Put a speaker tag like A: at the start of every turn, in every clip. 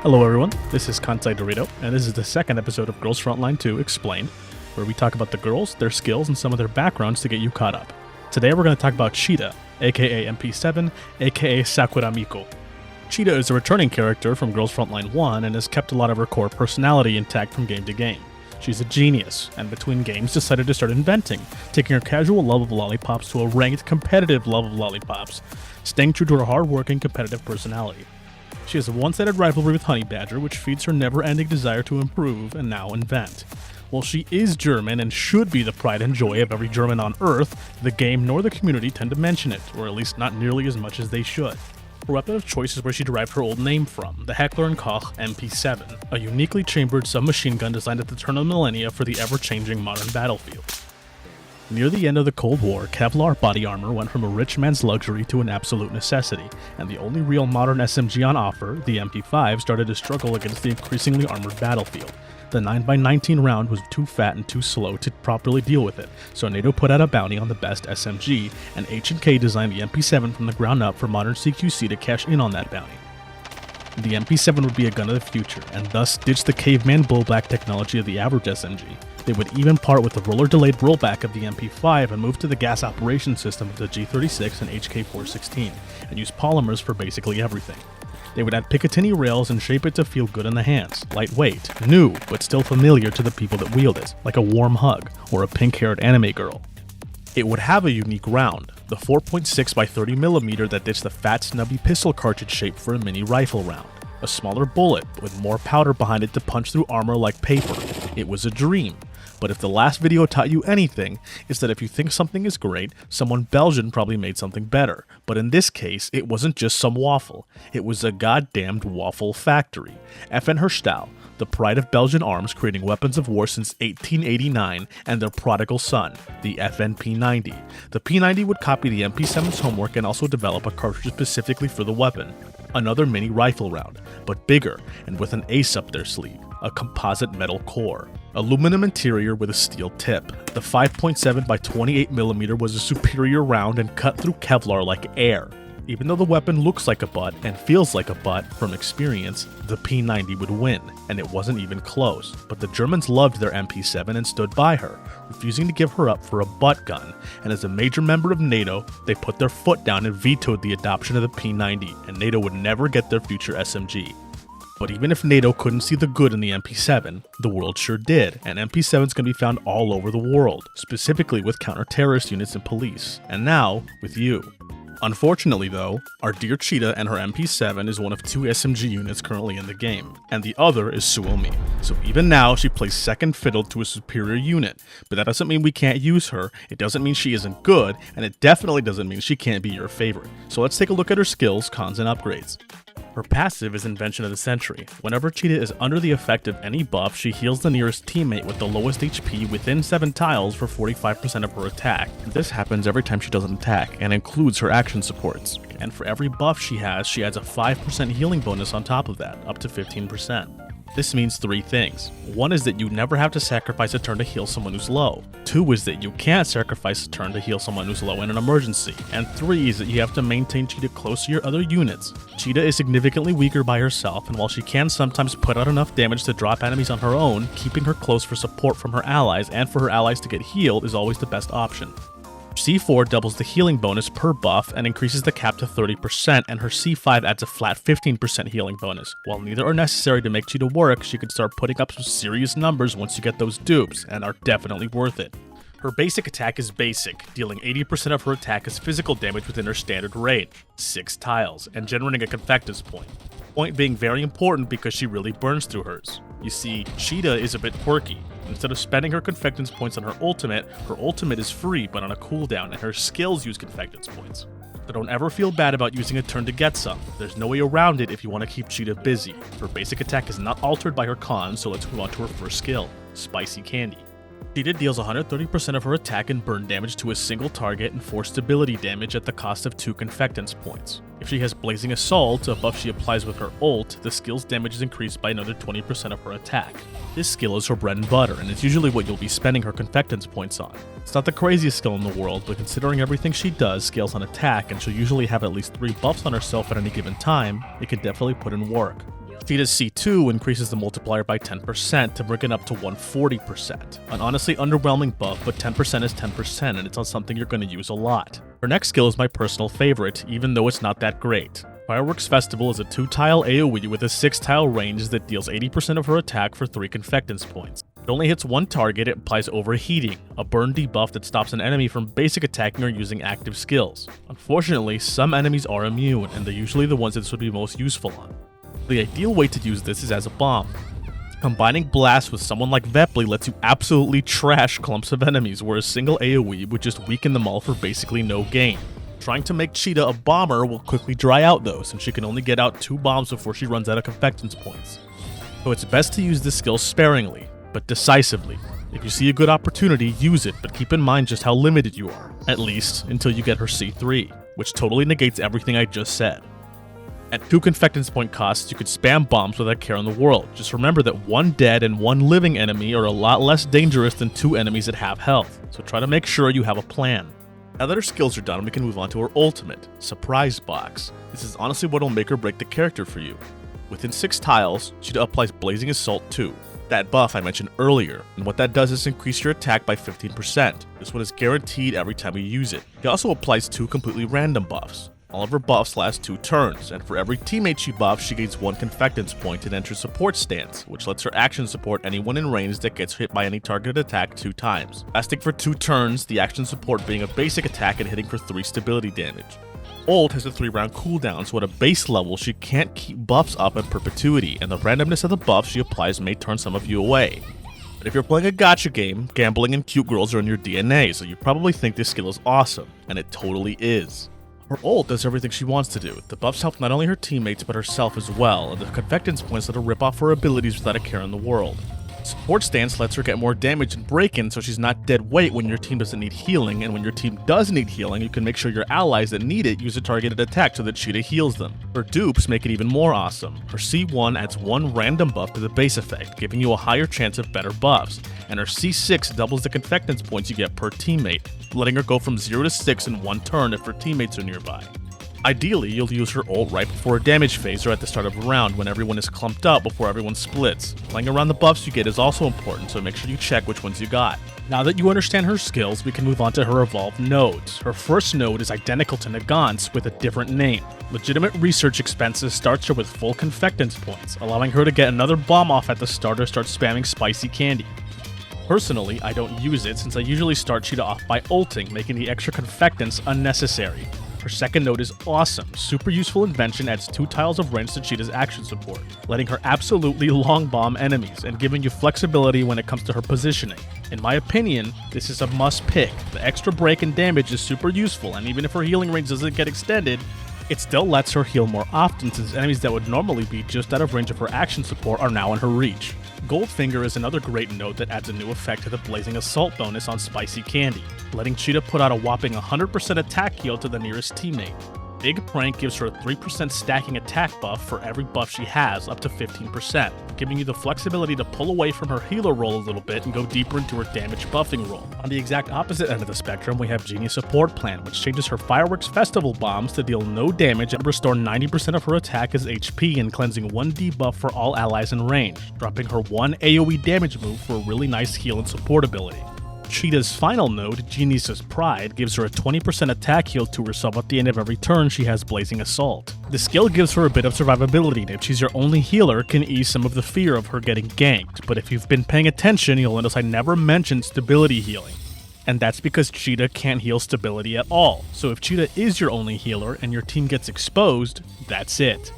A: Hello everyone, this is Kansai Dorito, and this is the second episode of Girls Frontline 2 Explained, where we talk about the girls, their skills, and some of their backgrounds to get you caught up. Today we're going to talk about Cheeta, aka MP7, aka Sakura Miko. Cheeta is a returning character from Girls Frontline 1 and has kept a lot of her core personality intact from game to game. She's a genius, and between games decided to start inventing, taking her casual love of lollipops to a ranked competitive love of lollipops, staying true to her hard-working competitive personality. She has a one-sided rivalry with Honey Badger, which feeds her never-ending desire to improve and now invent. While she is German and should be the pride and joy of every German on Earth, the game nor the community tend to mention it, or at least not nearly as much as they should. Her weapon of choice is where she derived her old name from, the Heckler & Koch MP7, a uniquely chambered submachine gun designed at the turn of the millennia for the ever-changing modern battlefield. Near the end of the Cold War, Kevlar body armor went from a rich man's luxury to an absolute necessity, and the only real modern SMG on offer, the MP5, started to struggle against the increasingly armored battlefield. The 9x19 round was too fat and too slow to properly deal with it, so NATO put out a bounty on the best SMG, and H&K designed the MP7 from the ground up for modern CQC to cash in on that bounty. The MP7 would be a gun of the future, and thus ditch the caveman blowback technology of the average SMG. They would even part with the roller-delayed rollback of the MP5 and move to the gas operation system of the G36 and HK416, and use polymers for basically everything. They would add Picatinny rails and shape it to feel good in the hands, lightweight, new, but still familiar to the people that wield it, like a warm hug, or a pink-haired anime girl. It would have a unique round, the 4.6x30mm that ditched the fat, snubby pistol cartridge shape for a mini rifle round. A smaller bullet, with more powder behind it to punch through armor like paper. It was a dream. But if the last video taught you anything, it's that if you think something is great, someone Belgian probably made something better. But in this case, it wasn't just some waffle. It was a goddamned waffle factory. FN Herstal, the pride of Belgian arms, creating weapons of war since 1889, and their prodigal son, the FN P90. The P90 would copy the MP7's homework and also develop a cartridge specifically for the weapon. Another mini rifle round, but bigger and with an ace up their sleeve, a composite metal core. Aluminum interior with a steel tip. The 5.7x28mm was a superior round and cut through Kevlar like air. Even though the weapon looks like a butt and feels like a butt from experience, the P90 would win, and it wasn't even close. But the Germans loved their MP7 and stood by her, refusing to give her up for a butt gun, and as a major member of NATO, they put their foot down and vetoed the adoption of the P90, and NATO would never get their future SMG. But even if NATO couldn't see the good in the MP7, the world sure did, and MP7s can be found all over the world, specifically with counter-terrorist units and police, and now, with you. Unfortunately though, our dear Cheeta and her MP7 is one of 2 SMG units currently in the game, and the other is Suomi. So even now, she plays second fiddle to a superior unit, but that doesn't mean we can't use her, it doesn't mean she isn't good, and it definitely doesn't mean she can't be your favorite. So let's take a look at her skills, cons, and upgrades. Her passive is Invention of the Century. Whenever Cheeta is under the effect of any buff, she heals the nearest teammate with the lowest HP within 7 tiles for 45% of her attack. This happens every time she does an attack, and includes her action supports. And for every buff she adds a 5% healing bonus on top of that, up to 15%. This means 3 things. 1 is that you never have to sacrifice a turn to heal someone who's low. 2 is that you can't sacrifice a turn to heal someone who's low in an emergency. And 3 is that you have to maintain Cheeta close to your other units. Cheeta is significantly weaker by herself, and while she can sometimes put out enough damage to drop enemies on her own, keeping her close for support from her allies and for her allies to get healed is always the best option. C4 doubles the healing bonus per buff and increases the cap to 30%, and her C5 adds a flat 15% healing bonus. While neither are necessary to make Cheeta work, she can start putting up some serious numbers once you get those dupes, and are definitely worth it. Her basic attack is basic, dealing 80% of her attack as physical damage within her standard range, 6 tiles, and generating a Confectus point. Point being very important because she really burns through hers. You see, Cheeta is a bit quirky. Instead of spending her Confectance points on her ultimate is free but on a cooldown, and her skills use Confectance points. So don't ever feel bad about using a turn to get some. There's no way around it if you want to keep Cheeta busy. Her basic attack is not altered by her cons, so let's move on to her first skill, Spicy Candy. Cheeta deals 130% of her attack and burn damage to a single target and 4 stability damage at the cost of 2 Confectance points. If she has Blazing Assault, a buff she applies with her ult, the skill's damage is increased by another 20% of her attack. This skill is her bread and butter, and it's usually what you'll be spending her Confectance points on. It's not the craziest skill in the world, but considering everything she does scales on attack and she'll usually have at least 3 buffs on herself at any given time, it could definitely put in work. Cheeta's C2 increases the multiplier by 10% to bring it up to 140%. An honestly underwhelming buff, but 10% is 10% and it's on something you're going to use a lot. Her next skill is my personal favorite, even though it's not that great. Fireworks Festival is a 2-tile AoE with a 6-tile range that deals 80% of her attack for 3 confectance points. It only hits one target. It applies Overheating, a burn debuff that stops an enemy from basic attacking or using active skills. Unfortunately, some enemies are immune, and they're usually the ones that this would be most useful on. The ideal way to use this is as a bomb. Combining Blast with someone like Vepley lets you absolutely trash clumps of enemies, where a single AoE would just weaken them all for basically no gain. Trying to make Cheeta a bomber will quickly dry out though, since she can only get out 2 bombs before she runs out of confectance points. So it's best to use this skill sparingly, but decisively. If you see a good opportunity, use it, but keep in mind just how limited you are, at least until you get her C3, which totally negates everything I just said. At 2 confectance point costs, you could spam bombs without care in the world. Just remember that 1 dead and 1 living enemy are a lot less dangerous than 2 enemies that have health, so try to make sure you have a plan. Now that her skills are done, we can move on to her ultimate, Surprise Box. This is honestly what will make or break the character for you. Within 6 tiles, Cheeta applies Blazing Assault 2, that buff I mentioned earlier, and what that does is increase your attack by 15%. This one is guaranteed every time you use it. It also applies 2 completely random buffs. All of her buffs last 2 turns, and for every teammate she buffs, she gains 1 confectance point and enters support stance, which lets her action support anyone in range that gets hit by any targeted attack 2 times. Lasting for 2 turns, the action support being a basic attack and hitting for 3 stability damage. Ult has a 3-round cooldown, so at a base level, she can't keep buffs up in perpetuity, and the randomness of the buffs she applies may turn some of you away. But if you're playing a gacha game, gambling and cute girls are in your DNA, so you probably think this skill is awesome, and it totally is. Her ult does everything she wants to do. The buffs help not only her teammates but herself as well, and the confectance points let her rip off her abilities without a care in the world. Support stance lets her get more damage and break-in so she's not dead weight when your team doesn't need healing, and when your team does need healing, you can make sure your allies that need it use a targeted attack so that Cheeta heals them. Her dupes make it even more awesome. Her C1 adds 1 random buff to the base effect, giving you a higher chance of better buffs, and her C6 doubles the confectance points you get per teammate, letting her go from 0 to 6 in 1 turn if her teammates are nearby. Ideally, you'll use her ult right before a damage phase or at the start of a round when everyone is clumped up before everyone splits. Playing around the buffs you get is also important, so make sure you check which ones you got. Now that you understand her skills, we can move on to her evolved nodes. Her first node is identical to Nagant's with a different name. Legitimate research expenses starts her with full confectance points, allowing her to get another bomb off at the start or start spamming spicy candy. Personally, I don't use it since I usually start Cheeta off by ulting, making the extra confectance unnecessary. Her second node is awesome. Super useful invention adds 2 tiles of range to Cheeta's action support, letting her absolutely long bomb enemies and giving you flexibility when it comes to her positioning. In my opinion, this is a must pick. The extra break and damage is super useful, and even if her healing range doesn't get extended, it still lets her heal more often since enemies that would normally be just out of range of her action support are now in her reach. Goldfinger is another great node that adds a new effect to the Blazing Assault bonus on Spicy Candy, letting Cheeta put out a whopping 100% attack heal to the nearest teammate. Big Prank gives her a 3% stacking attack buff for every buff she has, up to 15%, giving you the flexibility to pull away from her healer role a little bit and go deeper into her damage buffing role. On the exact opposite end of the spectrum, we have Genie's Support Plan, which changes her Fireworks Festival bombs to deal no damage and restore 90% of her attack as HP and cleansing 1 debuff for all allies in range, dropping her 1 AoE damage move for a really nice heal and support ability. Cheeta's final node, Genie's Pride, gives her a 20% attack heal to herself at the end of every turn she has Blazing Assault. The skill gives her a bit of survivability, and if she's your only healer, can ease some of the fear of her getting ganked, but if you've been paying attention, you'll notice I never mentioned stability healing. And that's because Cheeta can't heal stability at all, so if Cheeta is your only healer and your team gets exposed, that's it.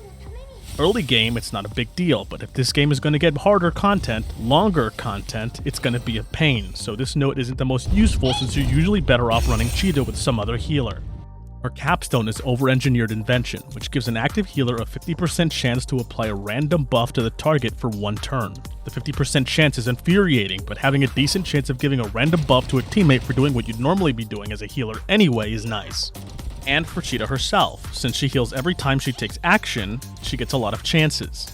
A: Early game, it's not a big deal, but if this game is going to get harder content, longer content, it's going to be a pain, so this node isn't the most useful since you're usually better off running Cheeta with some other healer. Her capstone is Over-Engineered Invention, which gives an active healer a 50% chance to apply a random buff to the target for 1 turn. The 50% chance is infuriating, but having a decent chance of giving a random buff to a teammate for doing what you'd normally be doing as a healer anyway is nice. And for Cheeta herself, since she heals every time she takes action, she gets a lot of chances.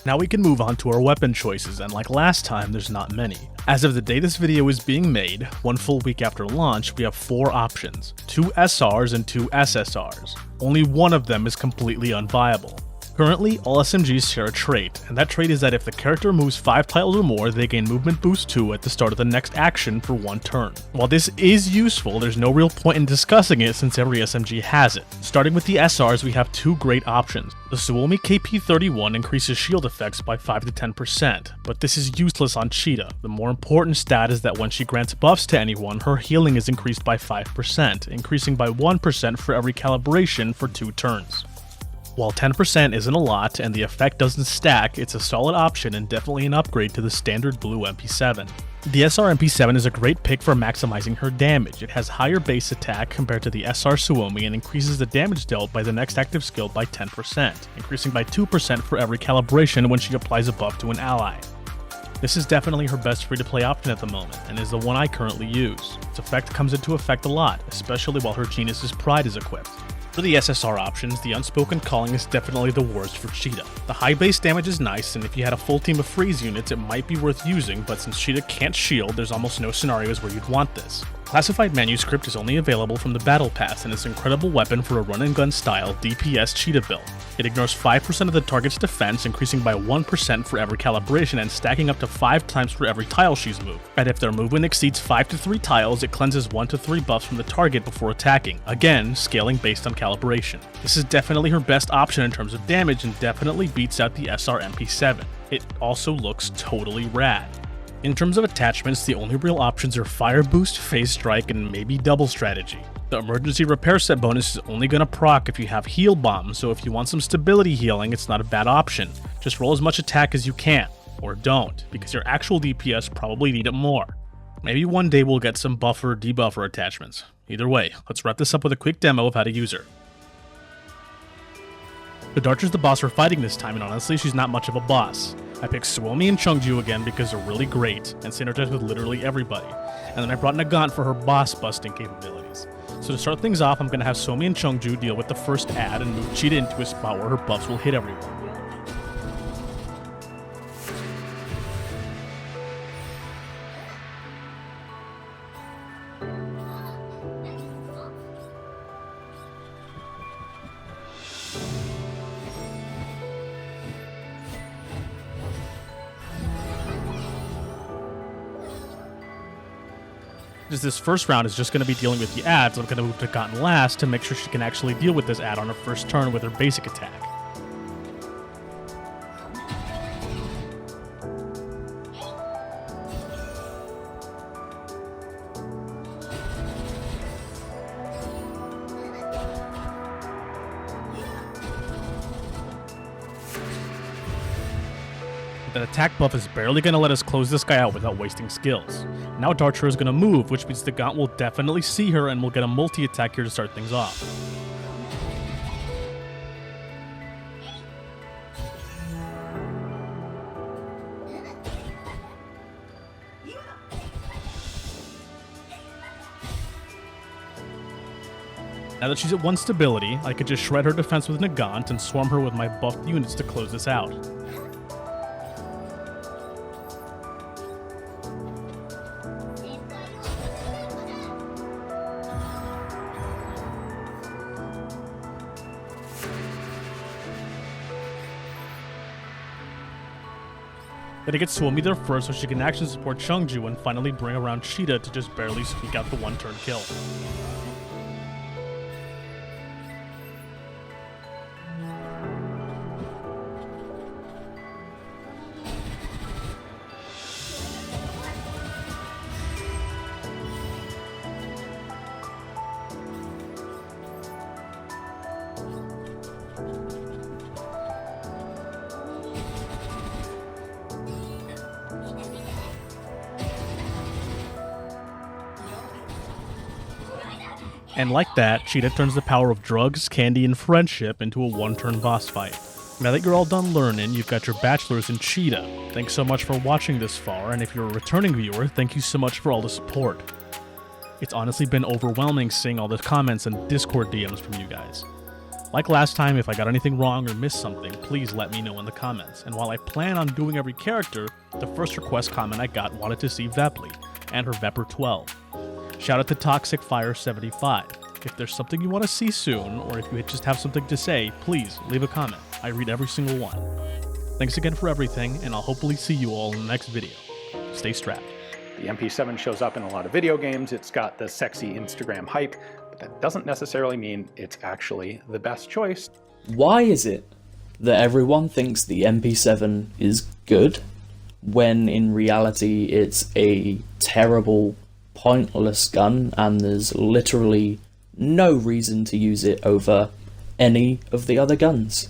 A: Now we can move on to our weapon choices, and like last time, there's not many. As of the day this video is being made, 1 full week after launch, we have 4 options, 2 SRs and 2 SSRs. Only one of them is completely unviable. Currently, all SMGs share a trait, and that trait is that if the character moves 5 tiles or more, they gain movement boost 2 at the start of the next action for 1 turn. While this is useful, there's no real point in discussing it since every SMG has it. Starting with the SRs, we have 2 great options. The Suomi KP31 increases shield effects by 5 to 10%, but this is useless on Cheeta. The more important stat is that when she grants buffs to anyone, her healing is increased by 5%, increasing by 1% for every calibration for 2 turns. While 10% isn't a lot and the effect doesn't stack, it's a solid option and definitely an upgrade to the standard blue MP7. The SR MP7 is a great pick for maximizing her damage. It has higher base attack compared to the SR Suomi and increases the damage dealt by the next active skill by 10%, increasing by 2% for every calibration when she applies a buff to an ally. This is definitely her best free-to-play option at the moment, and is the one I currently use. Its effect comes into effect a lot, especially while her Genius's Pride is equipped. For the SSR options, the Unspoken Calling is definitely the worst for Cheeta. The high base damage is nice, and if you had a full team of freeze units, it might be worth using, but since Cheeta can't shield, there's almost no scenarios where you'd want this. Classified Manuscript is only available from the Battle Pass and is an incredible weapon for a run-and-gun style DPS Cheeta build. It ignores 5% of the target's defense, increasing by 1% for every calibration and stacking up to 5 times for every tile she's moved. And if their movement exceeds 5 to 3 tiles, it cleanses 1 to 3 buffs from the target before attacking, again, scaling based on calibration. This is definitely her best option in terms of damage and definitely beats out the SR MP7. It also looks totally rad. In terms of attachments, the only real options are Fire Boost, Phase Strike, and maybe Double Strategy. The Emergency Repair Set bonus is only going to proc if you have Heal Bomb, so if you want some stability healing, it's not a bad option. Just roll as much attack as you can, or don't, because your actual DPS probably need it more. Maybe one day we'll get some buffer or debuffer attachments. Either way, let's wrap this up with a quick demo of how to use her. The Darcher's the boss we're fighting this time, and honestly, she's not much of a boss. I picked Suomi and Chungju again because they're really great and synergize with literally everybody, and then I brought Nagant for her boss busting capabilities. So to start things off, I'm going to have Suomi and Chungju deal with the first ad and move Cheeta into a spot where her buffs will hit everyone. As this first round is just going to be dealing with the ads, I'm going to move to Nagant last to make sure she can actually deal with this ad on her first turn with her basic attack. That attack buff is barely going to let us close this guy out without wasting skills. Now Darcher is going to move, which means the Nagant will definitely see her and we'll get a multi-attack here to start things off. Now that she's at 1 stability, I could just shred her defense with Nagant and swarm her with my buffed units to close this out. Then it gets Suomi there first so she can actually support Chungju and finally bring around Cheeta to just barely squeak out the 1-turn kill. And like that, Cheeta turns the power of drugs, candy, and friendship into a 1-turn boss fight. Now that you're all done learning, you've got your bachelors in Cheeta. Thanks so much for watching this far, and if you're a returning viewer, thank you so much for all the support. It's honestly been overwhelming seeing all the comments and Discord DMs from you guys. Like last time, if I got anything wrong or missed something, please let me know in the comments. And while I plan on doing every character, the first request comment I got wanted to see Vepli, and her Vepr 12. Shout out to Toxic Fire 75. If there's something you want to see soon, or if you just have something to say, please leave a comment. I read every single one. Thanks again for everything, and I'll hopefully see you all in the next video. Stay strapped.
B: The MP7 shows up in a lot of video games. It's got the sexy Instagram hype, but that doesn't necessarily mean it's actually the best choice.
C: Why is it that everyone thinks the MP7 is good, when in reality it's a terrible, pointless gun and there's literally no reason to use it over any of the other guns?